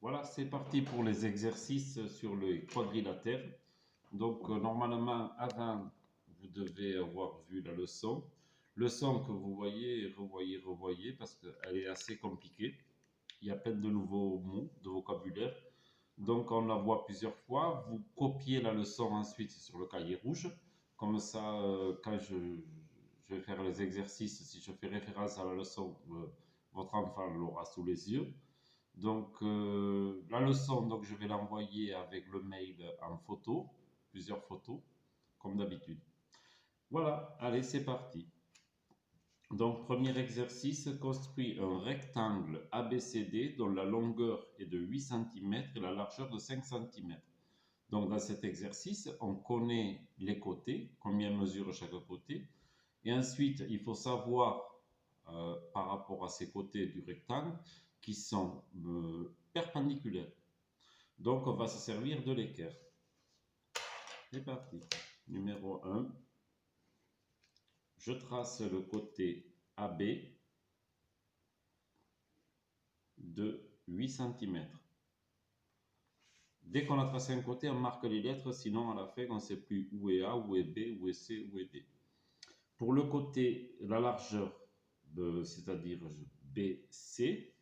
Voilà, c'est parti pour les exercices sur le quadrilatère. Donc, normalement, avant, vous devez avoir vu la leçon. Leçon que vous voyez, revoyez, parce qu'elle est assez compliquée. Il y a plein de nouveaux mots, de vocabulaire. Donc, on la voit plusieurs fois. Vous copiez la leçon ensuite sur le cahier rouge. Comme ça, quand je vais faire les exercices, si je fais référence à la leçon, votre enfant l'aura sous les yeux. Donc, la leçon, donc, je vais l'envoyer avec le mail en photo, plusieurs photos, comme d'habitude. Voilà, allez, c'est parti. Donc, premier exercice, construit un rectangle ABCD dont la longueur est de 8 cm et la largeur de 5 cm. Donc, dans cet exercice, on connaît les côtés, combien mesure chaque côté. Et ensuite, il faut savoir, par rapport à ces côtés du rectangle, qui sont perpendiculaires. Donc, on va se servir de l'équerre. C'est parti. Numéro 1. Je trace le côté AB de 8 cm. Dès qu'on a tracé un côté, on marque les lettres, sinon à la fin, on ne sait plus où est A, où est B, où est C, où est D. Pour le côté, la largeur, c'est-à-dire BC,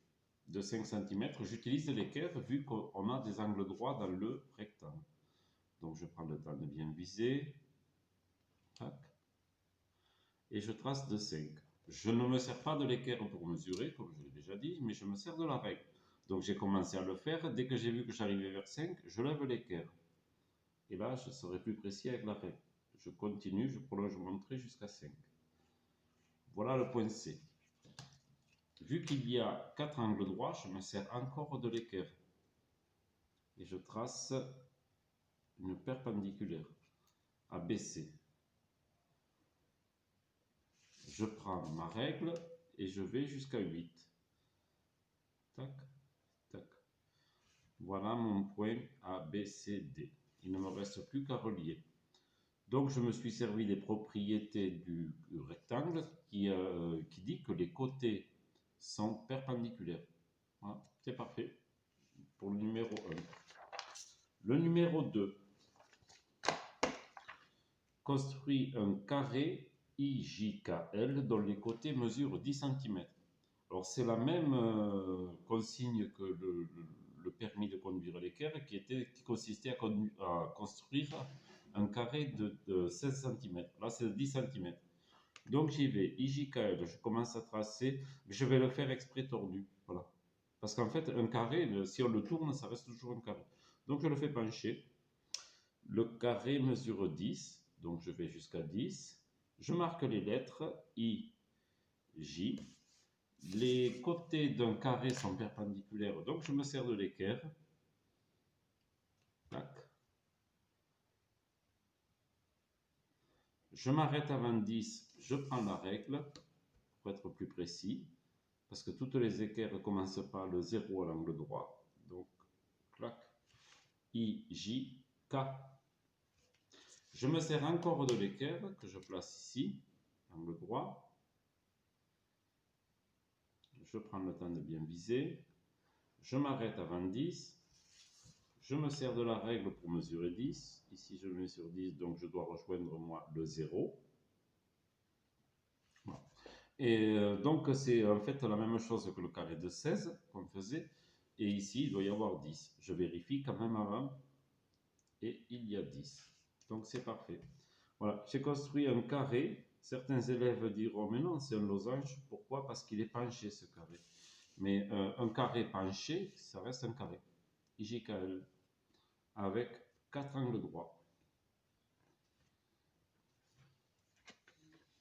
de 5 cm, j'utilise l'équerre vu qu'on a des angles droits dans le rectangle. Donc je prends le temps de bien viser. Tac. Et je trace de 5. Je ne me sers pas de l'équerre pour mesurer, comme je l'ai déjà dit, mais je me sers de la règle. Donc j'ai commencé à le faire. Dès que j'ai vu que j'arrivais vers 5, je lève l'équerre. Et là, je serai plus précis avec la règle. Je continue, je prolonge mon trait jusqu'à 5. Voilà le point C. Vu qu'il y a 4 angles droits, je me sers encore de l'équerre. Et je trace une perpendiculaire, ABC. Je prends ma règle et je vais jusqu'à 8. Tac, tac. Voilà mon point ABCD. Il ne me reste plus qu'à relier. Donc je me suis servi des propriétés du rectangle qui dit que les côtés sont perpendiculaires. Voilà, c'est parfait pour le numéro 1. Le numéro 2. Construit un carré IJKL dont les côtés mesurent 10 cm. Alors c'est la même consigne que le permis de conduire l'équerre qui consistait à construire un carré de 16 cm. Là c'est 10 cm. Donc j'y vais, IJKL, je commence à tracer, mais je vais le faire exprès tordu. Voilà. Parce qu'en fait un carré, si on le tourne, ça reste toujours un carré. Donc je le fais pencher. Le carré mesure 10, donc je vais jusqu'à 10. Je marque les lettres I, J. Les côtés d'un carré sont perpendiculaires, donc je me sers de l'équerre. Tac. Je m'arrête avant 10, je prends la règle, pour être plus précis, parce que toutes les équerres commencent par le 0 à l'angle droit. Donc, clac, I, J, K. Je me sers encore de l'équerre que je place ici, angle droit. Je prends le temps de bien viser. Je m'arrête avant 10. Je me sers de la règle pour mesurer 10. Ici, je mets sur 10, donc je dois rejoindre moi le 0. Voilà. Et donc, c'est en fait la même chose que le carré de 16 qu'on faisait. Et ici, il doit y avoir 10. Je vérifie quand même avant. Et il y a 10. Donc, c'est parfait. Voilà, j'ai construit un carré. Certains élèves diront, mais non, c'est un losange. Pourquoi? Parce qu'il est penché, ce carré. Mais un carré penché, ça reste un carré. IJKL. Avec 4 angles droits.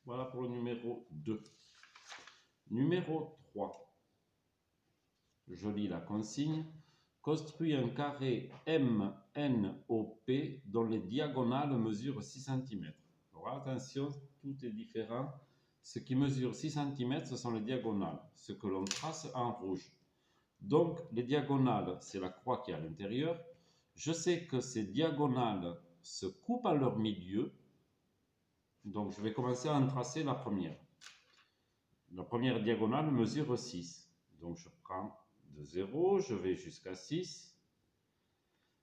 Voilà pour le numéro 2. Numéro 3. Je lis la consigne. Construit un carré MNOP dont les diagonales mesurent 6 cm. Alors attention, tout est différent. Ce qui mesure 6 cm, ce sont les diagonales, ce que l'on trace en rouge. Donc, les diagonales, c'est la croix qui est à l'intérieur. Je sais que ces diagonales se coupent à leur milieu. Donc, je vais commencer à en tracer la première. La première diagonale mesure 6. Donc, je prends de 0, je vais jusqu'à 6.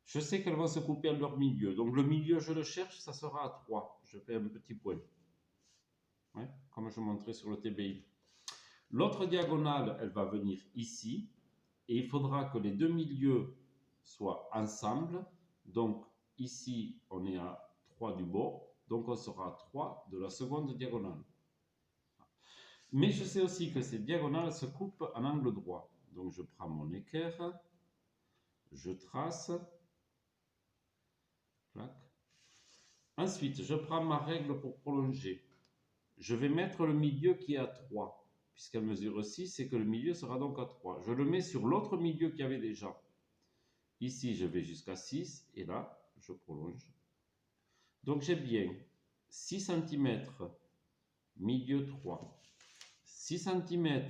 Je sais qu'elles vont se couper à leur milieu. Donc le milieu, je le cherche, ça sera à 3. Je fais un petit point. Ouais, comme je montrais sur le TBI. L'autre diagonale, elle va venir ici. Et il faudra que les deux milieux soient ensemble. Donc ici, on est à 3 du bord. Donc on sera à 3 de la seconde diagonale. Mais je sais aussi que ces diagonales se coupent en angle droit. Donc je prends mon équerre, je trace. Clac. Ensuite, je prends ma règle pour prolonger. Je vais mettre le milieu qui est à 3. Puisqu'elle mesure 6, et que le milieu sera donc à 3. Je le mets sur l'autre milieu qu'il y avait déjà. Ici, je vais jusqu'à 6, et là, je prolonge. Donc j'ai bien 6 cm, milieu 3. 6 cm,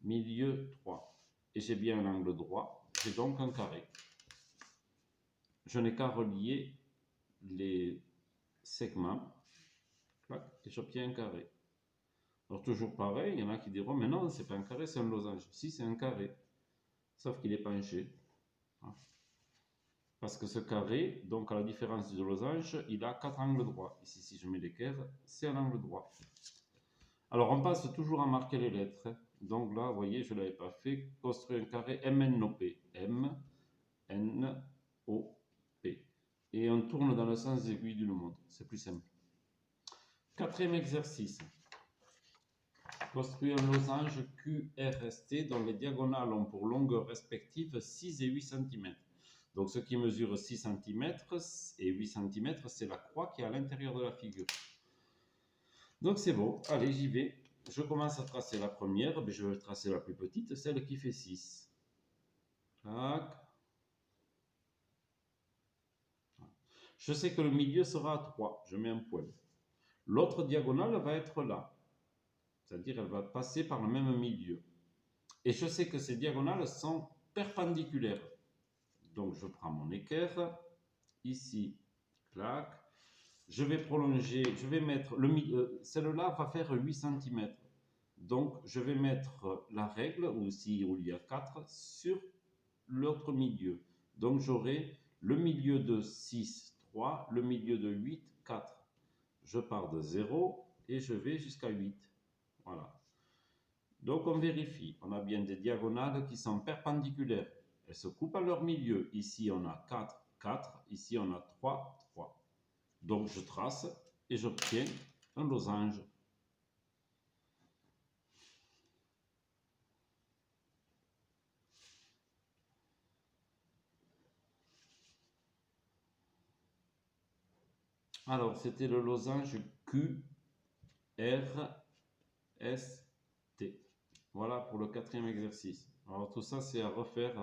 milieu 3. Et j'ai bien un angle droit. J'ai donc un carré. Je n'ai qu'à relier les segments. Et j'obtiens un carré. Alors toujours pareil, il y en a qui diront, mais non, c'est pas un carré, c'est un losange. Si, c'est un carré, sauf qu'il est penché. Parce que ce carré, donc à la différence du losange, il a 4 angles droits. Ici, si je mets l'équerre, c'est un angle droit. Alors on passe toujours à marquer les lettres. Donc là, vous voyez, je ne l'avais pas fait. Construire un carré MNOP. M-N-O-P. Et on tourne dans le sens des aiguilles d'une montre. C'est plus simple. Quatrième exercice. Construire un losange QRST dont les diagonales ont pour longueur respective 6 et 8 cm. Donc ce qui mesure 6 cm et 8 cm, c'est la croix qui est à l'intérieur de la figure. Donc c'est bon, allez, j'y vais. Je commence à tracer la première, mais je vais tracer la plus petite, celle qui fait 6. Tac. Je sais que le milieu sera à 3, je mets un point. L'autre diagonale va être là. C'est-à-dire elle va passer par le même milieu. Et je sais que ces diagonales sont perpendiculaires. Donc je prends mon équerre, ici, clac. Je vais prolonger, je vais mettre, celle-là va faire 8 cm. Donc je vais mettre la règle, où il y a 4, sur l'autre milieu. Donc j'aurai le milieu de 6, 3, le milieu de 8, 4. Je pars de 0 et je vais jusqu'à 8. Voilà. Donc on vérifie, on a bien des diagonales qui sont perpendiculaires. Elles se coupent à leur milieu. Ici on a 4, 4. Ici on a 3, 3. Donc je trace et j'obtiens un losange. Alors c'était le losange QRST. Voilà pour le quatrième exercice. Alors tout ça c'est à refaire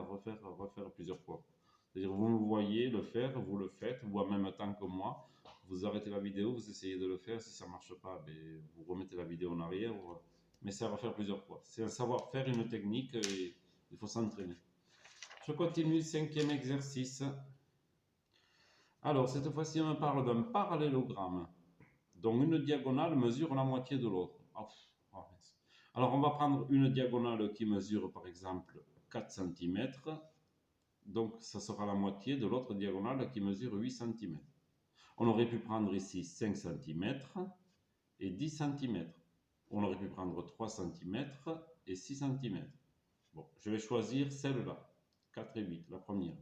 plusieurs fois. C'est-à-dire vous me voyez le faire, vous le faites, ou en même temps que moi. Vous arrêtez la vidéo, vous essayez de le faire. Si ça ne marche pas, ben, vous remettez la vidéo en arrière. Mais c'est à refaire plusieurs fois. C'est un savoir-faire, une technique, et il faut s'entraîner. Je continue, cinquième exercice. Alors, cette fois-ci, on parle d'un parallélogramme dont une diagonale mesure la moitié de l'autre. Alors, on va prendre une diagonale qui mesure, par exemple, 4 cm. Donc, ça sera la moitié de l'autre diagonale qui mesure 8 cm. On aurait pu prendre ici 5 cm et 10 cm. On aurait pu prendre 3 cm et 6 cm. Bon, je vais choisir celle-là, 4 et 8, la première.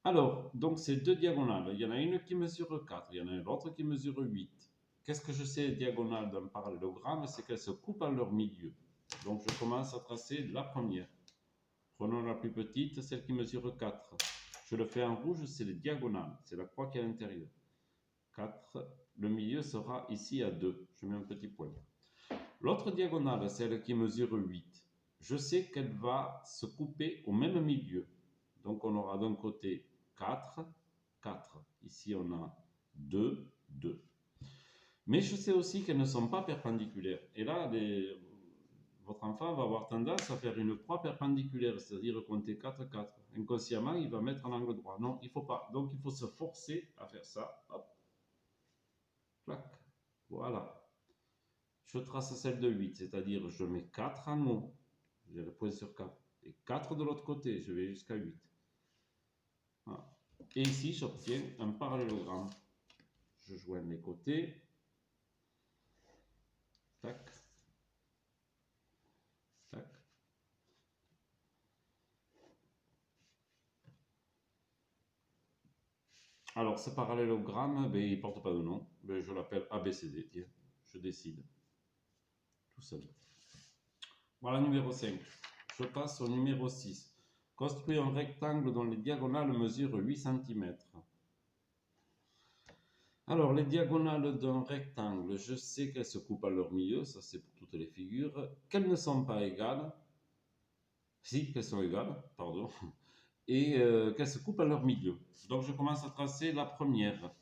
Alors, donc ces deux diagonales, il y en a une qui mesure 4, il y en a l'autre qui mesure 8. Qu'est-ce que je sais diagonale d'un parallélogramme? C'est qu'elles se coupent à leur milieu. Donc je commence à tracer la première. Prenons la plus petite, celle qui mesure 4. Je le fais en rouge, c'est les diagonales, c'est la croix qui est à l'intérieur. 4, le milieu sera ici à 2. Je mets un petit point. L'autre diagonale, celle qui mesure 8. Je sais qu'elle va se couper au même milieu. Donc on aura d'un côté 4, 4. Ici on a 2, 2. Mais je sais aussi qu'elles ne sont pas perpendiculaires. Et là, votre enfant va avoir tendance à faire une croix perpendiculaire, c'est-à-dire compter 4, 4. Inconsciemment, il va mettre un angle droit. Non, il ne faut pas. Donc il faut se forcer à faire ça. Hop. Clac. Voilà. Je trace celle de 8, c'est-à-dire je mets 4 en haut. J'ai le point sur 4. Et 4 de l'autre côté, je vais jusqu'à 8. Voilà. Et ici, j'obtiens un parallélogramme. Je joins les côtés. Tac. Tac. Alors, ce parallélogramme, ben, il ne porte pas de nom. Ben, je l'appelle ABCD. Tiens, je décide. Tout seul. Voilà numéro 5. Je passe au numéro 6. Construis un rectangle dont les diagonales mesurent 8 cm. Alors, les diagonales d'un rectangle, je sais qu'elles se coupent à leur milieu, ça c'est pour toutes les figures, qu'elles ne sont pas égales, si, qu'elles sont égales, pardon, et qu'elles se coupent à leur milieu. Donc, je commence à tracer la première.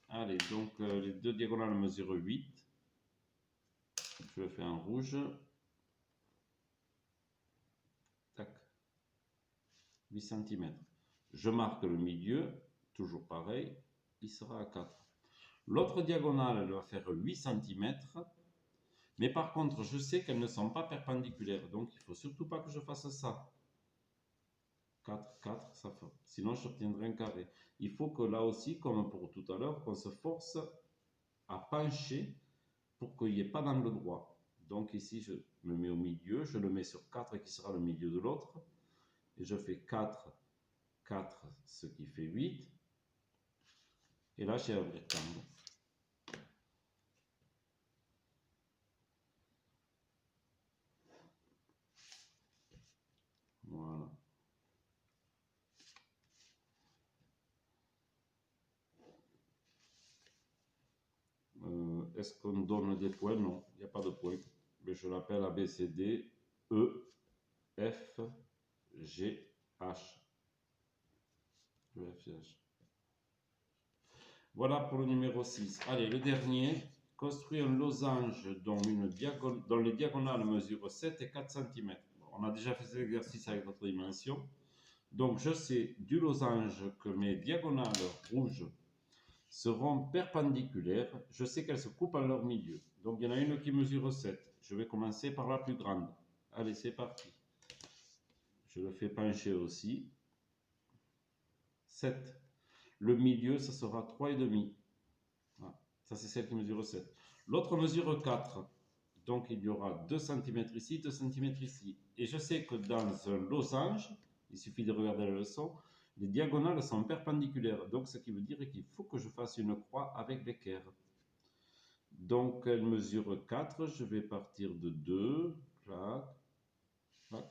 Allez, donc les deux diagonales mesurent 8. Je le fais en rouge. Tac. 8 cm. Je marque le milieu, toujours pareil, il sera à 4. L'autre diagonale, elle va faire 8 cm. Mais par contre, je sais qu'elles ne sont pas perpendiculaires. Donc, il ne faut surtout pas que je fasse ça. 4, 4, ça fait. Sinon, j'obtiendrai un carré. Il faut que là aussi, comme pour tout à l'heure, qu'on se force à pencher pour qu'il n'y ait pas d'angle droit. Donc ici, je me mets au milieu. Je le mets sur 4 qui sera le milieu de l'autre. Et je fais 4, 4, ce qui fait 8. Et là, j'ai un rectangle. Voilà. Est-ce qu'on donne des points? Non, il n'y a pas de points. Mais je l'appelle ABCD, E, F, G, H. E, F, G, H. Voilà pour le numéro 6. Allez, le dernier. Construire un losange dont les diagonales mesurent 7 et 4 cm. On a déjà fait cet exercice avec notre dimension. Donc, je sais du losange que mes diagonales rouges seront perpendiculaires. Je sais qu'elles se coupent à leur milieu. Donc, il y en a une qui mesure 7. Je vais commencer par la plus grande. Allez, c'est parti. Je le fais pencher aussi. 7. Le milieu, ça sera 3,5. Voilà. Ça, c'est celle qui mesure 7. L'autre mesure 4. Donc, il y aura 2 cm ici, 2 cm ici. Et je sais que dans un losange, il suffit de regarder la leçon, les diagonales sont perpendiculaires. Donc, ce qui veut dire qu'il faut que je fasse une croix avec l'équerre. Donc, elle mesure 4. Je vais partir de 2. Clac, clac,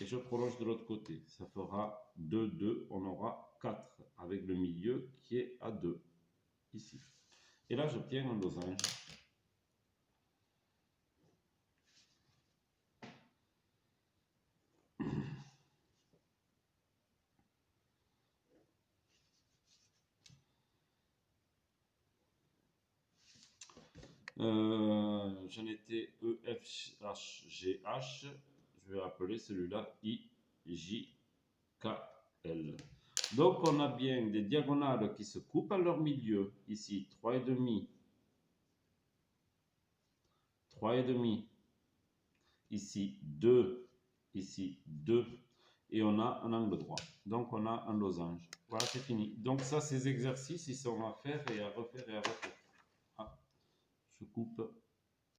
et je prolonge de l'autre côté. Ça fera 2, 2. On aura 4 avec le milieu qui est à 2. Ici. Et là, j'obtiens un losange. J'en étais E, F, H, G, H. Je vais appeler celui-là I, J, K, L. Donc, on a bien des diagonales qui se coupent à leur milieu. Ici, 3,5. 3,5. Ici, 2. Ici, 2. Et on a un angle droit. Donc, on a un losange. Voilà, c'est fini. Donc, ça, ces exercices, ils sont à faire et à refaire et à refaire. Ah, je coupe.